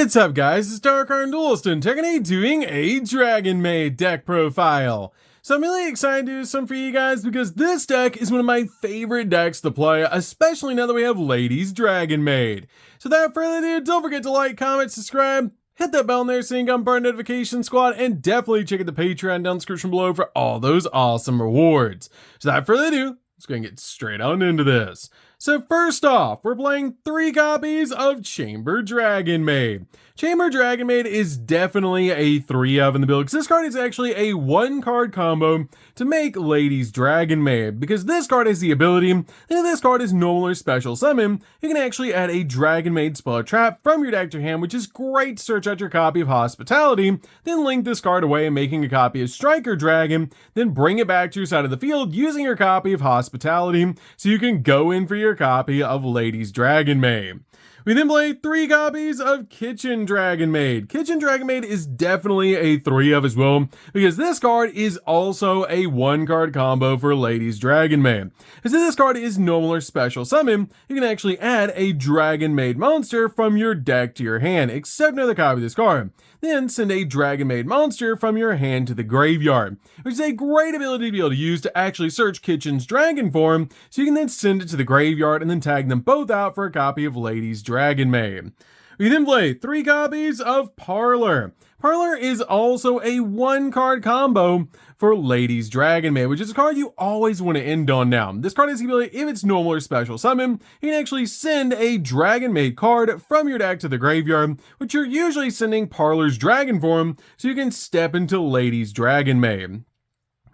What's up guys, it's DarkArmedDuelist and today doing a Dragonmaid deck profile. So I'm really excited to do some for you guys because this deck is one of my favorite decks to play, especially now that we have Ladies Dragonmaid. So without further ado, don't forget to like, comment, subscribe, hit that bell in there so you can become part of the notification squad, and definitely check out the Patreon down in the description below for all those awesome rewards. So without further ado, let's go and get straight on into this. So first off, we're playing 3 copies of Chamber Dragonmaid. Chamber Dragonmaid is definitely a 3-of in the build, because this card is actually a 1-card combo to make Ladies Dragonmaid, because this card has the ability, and this card is normal or special summon, you can actually add a Dragonmaid spell or trap from your deck to your hand, which is great to search out your copy of Hospitality, then link this card away and making a copy of Striker Dragon, then bring it back to your side of the field using your copy of Hospitality, so you can go in for your copy of Ladies Dragonmaid. We then play 3 copies of Kitchen Dragonmaid. Kitchen Dragonmaid is definitely a 3-of as well, because this card is also a 1-card combo for Ladies Dragonmaid. As this card is normal or special summon, you can actually add a Dragonmaid monster from your deck to your hand, except another copy of this card. Then send a Dragonmaid monster from your hand to the graveyard, which is a great ability to be able to use to actually search Kitchen's dragon form, so you can then send it to the graveyard and then tag them both out for a copy of Ladies Dragonmaid. We then play 3 copies of Parlor. Parlor is also a 1-card combo for Ladies Dragonmaid, which is a card you always want to end on now. This card has the ability, if it's normal or special summon, you can actually send a Dragonmaid card from your deck to the graveyard, which you're usually sending Parlor's dragon form, so you can step into Ladies Dragonmaid.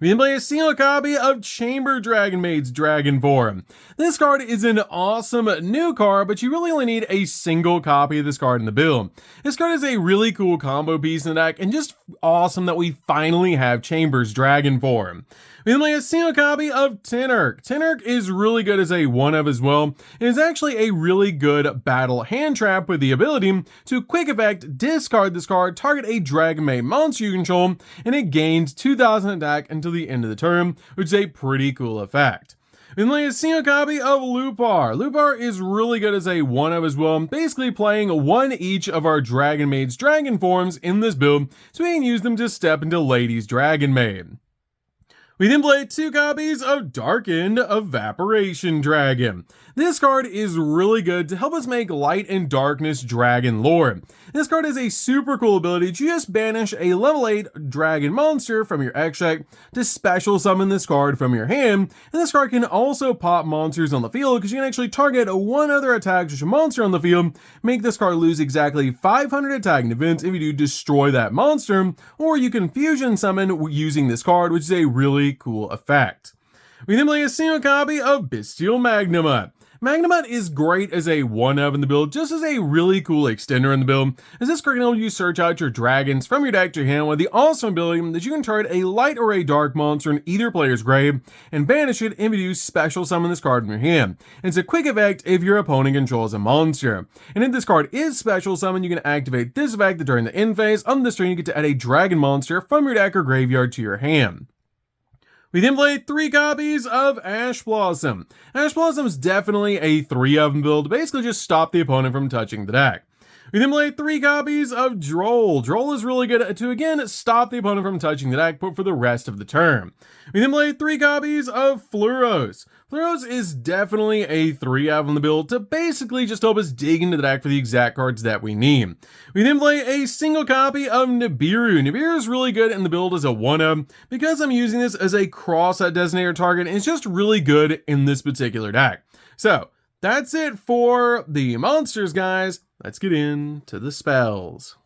We then play a single copy of Chamber Dragonmaid's Dragon Form. This card is an awesome new card, but you really only need a single copy of this card in the build. This card is a really cool combo piece in the deck, and just awesome that we finally have Chamber's Dragon Form. We then play a single copy of Tinark. Tinark is really good as a 1-of as well, and is actually a really good battle hand trap with the ability to quick effect discard this card, target a Dragonmaid monster you control, and it gains 2,000 attack until the end of the turn, which is a pretty cool effect. We then play a single copy of Lupar. Lupar is really good as a 1-of as well, basically playing 1 each of our Dragonmaid's dragon forms in this build, so we can use them to step into Ladies Dragonmaid. We then play 2 copies of Darkened Evaporation Dragon. This card is really good to help us make Light and Darkness Dragon lore. This card has a super cool ability to just banish a level 8 dragon monster from your extract to special summon this card from your hand, and this card can also pop monsters on the field because you can actually target 1 other attack to a monster on the field, make this card lose exactly 500 attacking events if you do destroy that monster, or you can fusion summon using this card, which is a really cool effect. We then play a single copy of Bestial Magnamut. Magnamut is great as a 1-of in the build, just as a really cool extender in the build, as this card can help you search out your dragons from your deck to your hand with the awesome ability that you can target a light or a dark monster in either player's grave and banish it if you do special summon this card from your hand. It's a quick effect if your opponent controls a monster. And if this card is special summon, you can activate this effect during the end phase. On this turn, you get to add a dragon monster from your deck or graveyard to your hand. We then play 3 copies of Ash Blossom. Ash Blossom is definitely a 3-of build to basically just stop the opponent from touching the deck. We then play 3 copies of Droll. Droll is really good to, again, stop the opponent from touching the deck, but for the rest of the turn. We then play 3 copies of Fluros. Fluros is definitely a 3-of in the build to basically just help us dig into the deck for the exact cards that we need. We then play a single copy of Nibiru. Nibiru is really good in the build as a 1-of because I'm using this as a cross-out designator target, and it's just really good in this particular deck. So, that's it for the monsters, guys. Let's get into the spells.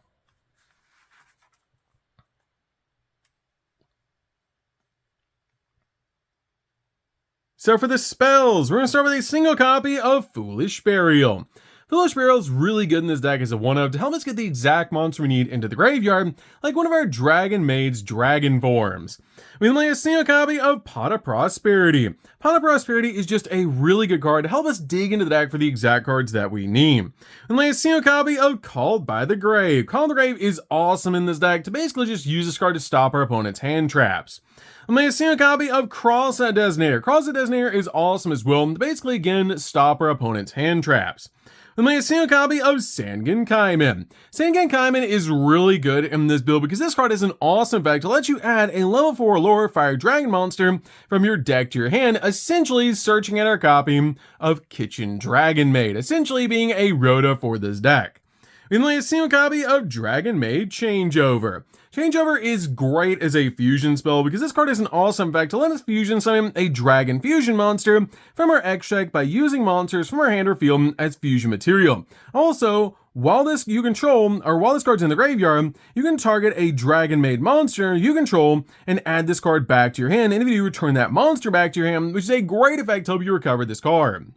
So for the spells, we're going to start with a single copy of Foolish Burial. Foolish Burial is really good in this deck as a 1-of to help us get the exact monster we need into the graveyard, like one of our Dragonmaid's dragon forms. We then play a single copy of Pot of Prosperity. Pot of Prosperity is just a really good card to help us dig into the deck for the exact cards that we need. We then play a single copy of Called by the Grave. Called by the Grave is awesome in this deck to basically just use this card to stop our opponent's hand traps. I'm going to see a copy of Cross-Out Designator. Cross-Out Designator is awesome as well to basically, again, stop our opponent's hand traps. Then we have a single copy of Sangan Kaiman. Sangan Kaiman is really good in this build because this card has an awesome effect to let you add a level 4 lore fire dragon monster from your deck to your hand, essentially searching at our copy of Kitchen Dragonmaid, essentially being a rota for this deck. We then have a single copy of Dragonmaid Changeover. Changeover is great as a fusion spell because this card has an awesome effect to let us fusion summon a dragon fusion monster from our X deck by using monsters from our hand or field as fusion material. Also, while this card's in the graveyard, you can target a Dragonmaid monster you control and add this card back to your hand, and if you do, return that monster back to your hand, which is a great effect to help you recover this card.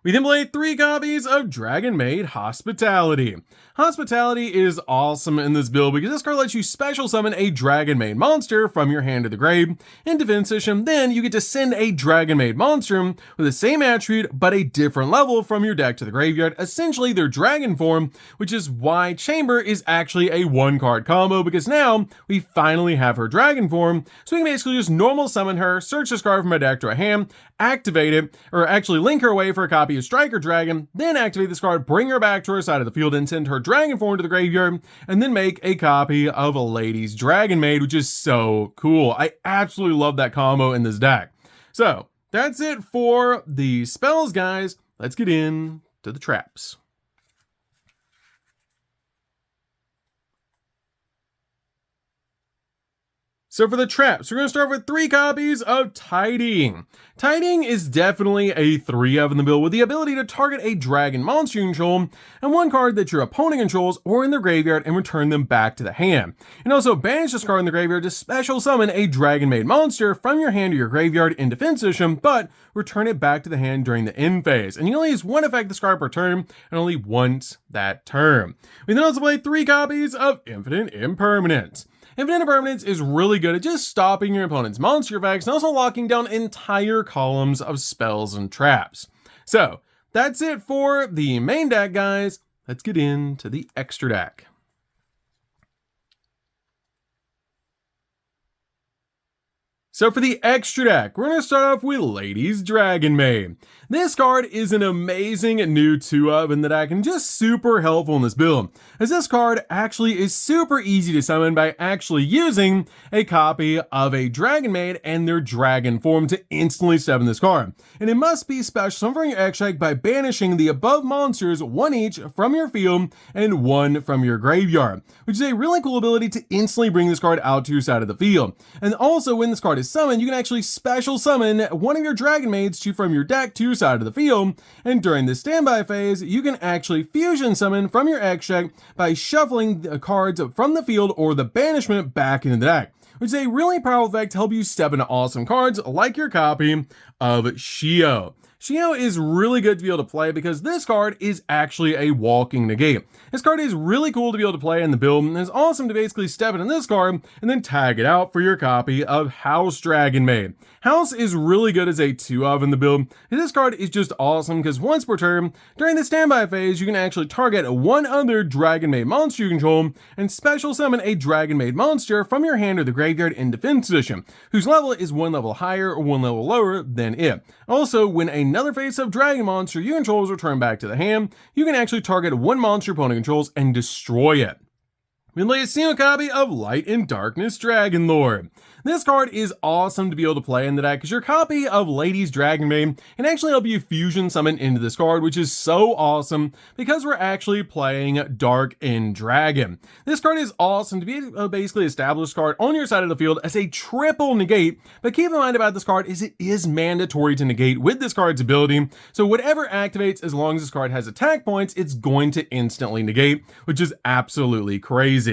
We then play 3 copies of Dragonmaid Hospitality. Hospitality is awesome in this build because this card lets you special summon a Dragonmaid monster from your hand to the grave in defense position. Then you get to send a Dragonmaid monster with the same attribute but a different level from your deck to the graveyard, essentially their dragon form, which is why Chamber is actually a 1-card combo because now we finally have her dragon form. So we can basically just normal summon her, search this card from my deck to a hand, activate it, or actually link her away for a copy of Striker Dragon, then activate this card, bring her back to her side of the field and send her dragon form to the graveyard, and then make a copy of a Lady's Dragonmaid, which is so cool. I absolutely love that combo in this deck. So that's it for the spells, guys. Let's get into the traps. So for the traps, we're going to start with 3 copies of Tidying. Tidying is definitely a 3-of in the build with the ability to target a dragon monster you control and 1 card that your opponent controls or in their graveyard and return them back to the hand. And also banish this card in the graveyard to special summon a Dragonmaid monster from your hand to your graveyard in defense position, but return it back to the hand during the end phase. And you only use 1 effect this card per turn and only once that turn. We then also play 3 copies of Infinite Impermanence. Infinite Impermanence is really good at just stopping your opponent's monster effects and also locking down entire columns of spells and traps. So that's it for the main deck, guys. Let's get into the extra deck. So for the extra deck, we're going to start off with Lady's Dragonmaid. This card is an amazing new 2-of in the deck and just super helpful in this build, as this card actually is super easy to summon by actually using a copy of a Dragonmaid and their dragon form to instantly summon this card. And it must be special summon from your X deck by banishing the above monsters 1 each from your field and 1 from your graveyard, which is a really cool ability to instantly bring this card out to your side of the field. And also when this card is summoned, you can actually special summon 1 of your Dragonmaids from your deck to your side of the field, and during the standby phase, you can actually fusion summon from your X deck by shuffling the cards from the field or the banishment back into the deck, which is a really powerful effect to help you step into awesome cards like your copy of Yugioh. Yugioh is really good to be able to play because this card is actually a walking negate. This card is really cool to be able to play in the build, and it's awesome to basically step into this card and then tag it out for your copy of House Dragonmaid. House is really good as a 2-of in the build, and this card is just awesome because once per turn, during the standby phase, you can actually target 1 other Dragonmaid monster you control and special summon a Dragonmaid monster from your hand or the graveyard in defense position, whose level is 1 level higher or 1 level lower than it. Also, when another face-up dragon monster you control is returned back to the hand, you can actually target 1 monster opponent controls and destroy it. We lay a single copy of Light and Darkness Dragonlord. This card is awesome to be able to play in the deck because your copy of Lady's Dragonmaid can actually help you fusion summon into this card, which is so awesome because we're actually playing Dark and Dragon. This card is awesome to be a basically established card on your side of the field as a triple negate, but keep in mind about this card is it is mandatory to negate with this card's ability, so whatever activates, as long as this card has attack points, it's going to instantly negate, which is absolutely crazy.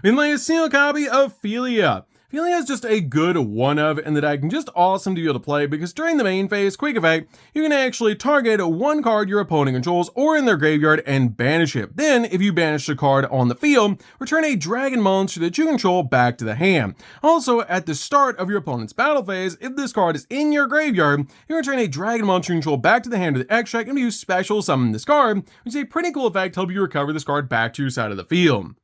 We lay a single copy of Philia. Philia is just a good 1-of in the deck and just awesome to be able to play because during the main phase, quick effect, you can actually target 1 card your opponent controls or in their graveyard and banish it. Then, if you banish the card on the field, return a dragon monster that you control back to the hand. Also, at the start of your opponent's battle phase, if this card is in your graveyard, you return a dragon monster you control back to the hand of the X deck and you special summon this card, which is a pretty cool effect to help you recover this card back to your side of the field.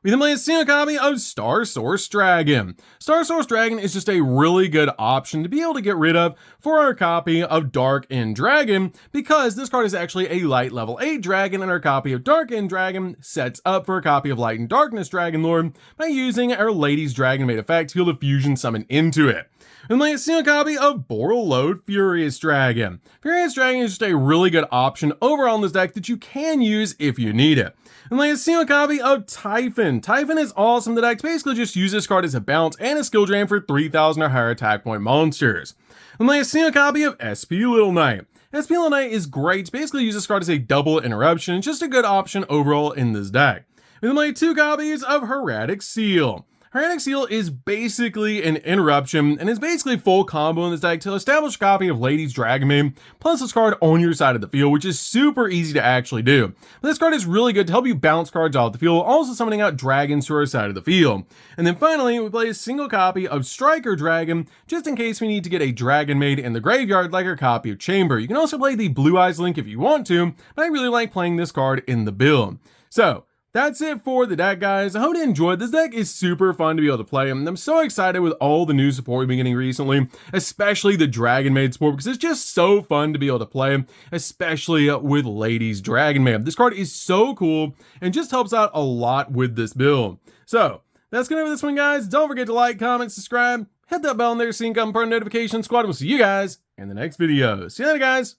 We then play a single copy of Star Source Dragon. Star Source Dragon is just a really good option to be able to get rid of for our copy of Dark End Dragon, because this card is actually a light level 8 dragon, and our copy of Dark End Dragon sets up for a copy of Light and Darkness Dragon Lord by using our Lady's Dragonmaid effect to heal the fusion summon into it. And play a single copy of Borreload Furious Dragon. Furious Dragon is just a really good option overall in this deck that you can use if you need it. And play a single copy of Typhon. Typhon is awesome. The deck basically just uses this card as a bounce and a skill drain for 3,000 or higher attack point monsters. And play a single copy of SP Little Knight. SP Little Knight is great. Basically use this card as a double interruption. It's just a good option overall in this deck. We then play 2 copies of Hieratic Seal. Hieratic Seal is basically an interruption and is basically full combo in this deck to establish a copy of Lady's Dragonmaid plus this card on your side of the field, which is super easy to actually do. But this card is really good to help you bounce cards off the field, also summoning out dragons to our side of the field. And then finally, we play a single copy of Striker Dragon, just in case we need to get a Dragonmaid in the graveyard like our copy of Chamber. You can also play the Blue Eyes Link if you want to, but I really like playing this card in the build. So, that's it for the deck, guys. I hope you enjoyed. This deck is super fun to be able to play, and I'm so excited with all the new support we've been getting recently, especially the Dragonmaid support, because it's just so fun to be able to play, especially with Lady's Dragonmaid. This card is so cool and just helps out a lot with this build. So, that's gonna be this one, guys. Don't forget to like, comment, subscribe, hit that bell in there so you can come for a notification squad. We'll see you guys in the next video. See you later, guys.